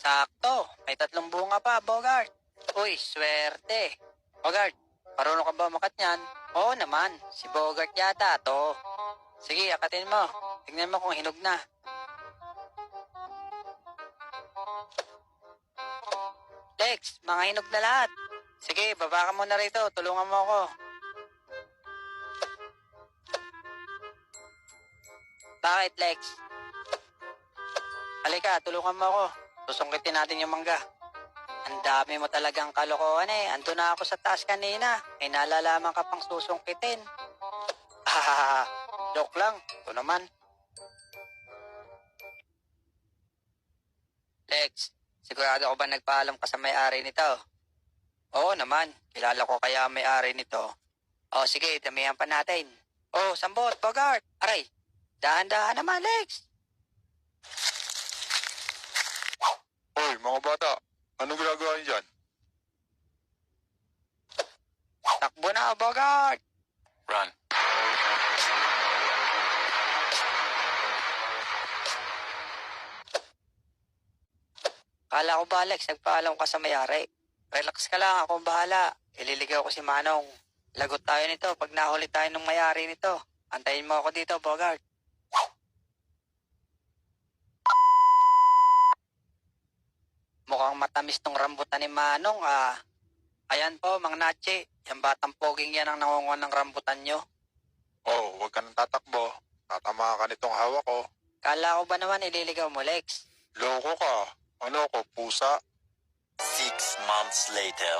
Sakto, may 3 bunga pa, Bogart. Uy, swerte. Bogart, marunong ka ba umakat niyan? Oo naman, si Bogart yata to. Sige, akatin mo. Tingnan mo kung hinog na. Lex, mga hinog na lahat. Sige, baba ka muna rito. Tulungan mo ako. Bakit, Lex? Halika, tulungan mo ako. Susungkitin natin yung mangga. Ang dami mo talagang kalokohan eh. Ando na ako sa taas kanina. May nalalaman ka pang susungkitin. Hahaha, joke lang. Ito naman. Lex, sigurado ko ba nagpaalam ka sa may-ari nito? Oo naman, kilala ko kaya ang may-ari nito. O sige, damihan pa natin. Oh, sambot, Bogart. Aray, dahan-dahan naman, Lex. Hoy, mga bata, anong ginagawa niyo dyan? Takbo na, Bogart. Run. Kala ko ba, Lex, nagpaalam ka sa may-ari? Relax ka lang, akong bahala. Ililigaw ko si Manong. Lagot tayo nito pag nahuli tayo ng may-ari nito. Antayin mo ako dito, Bogart. Mukhang matamis tong rambutan ni Manong, ah. Ayan po, Mang Nachi. Yung batang poging yan ang nangunguha ng rambutan nyo. Oh, huwag ka nang tatakbo. Tatama ka nitong hawak ko. Kala ko ba naman ililigaw mo, Lex? Loko ka. Ano ko, pusa? 6 months later.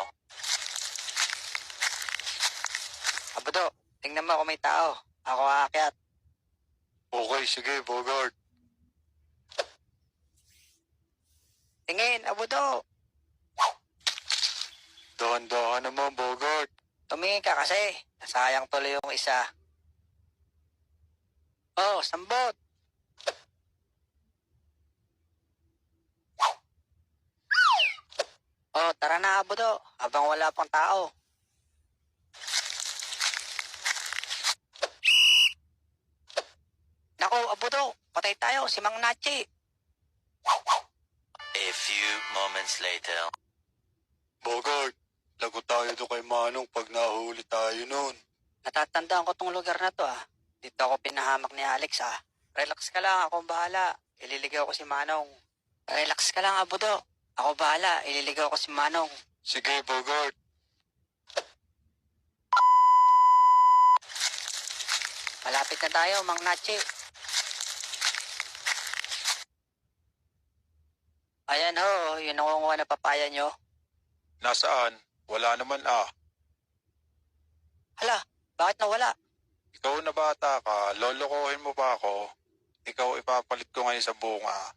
Abudo, tingnan mo kung may tao. Ako aakyat. Okay, sige, Bogart. Tingin, Abudo. Dahan-dahan naman, Bogart. Tumingin ka kasi. Nasayang tuloy yung isa. Oh, sambot. Oh, tara na, Abudo. Habang wala pang tao. Naku, Abudo. Patay tayo. Si Mang Nachi. A few moments later. Bogart, lagot tayo doon kay Manong pag nahuli tayo nun. Natatandaan ko tong lugar na to, ah. Dito ako pinahamak ni Alex, ah. Relax ka lang. Ako bahala. Ililigaw ko si Manong. Relax ka lang, Abudo. Ako bahala. Ililigaw ko si Manong. Sige, Bogart. Malapit na tayo, Mang Nachi. Ayan ho, yung nangunguha na papaya nyo. Nasaan? Wala naman ah. Hala, bakit nawala? Ikaw na bata ka, lolokohin mo ba ako? Ikaw ipapalit ko ngayon sa bunga.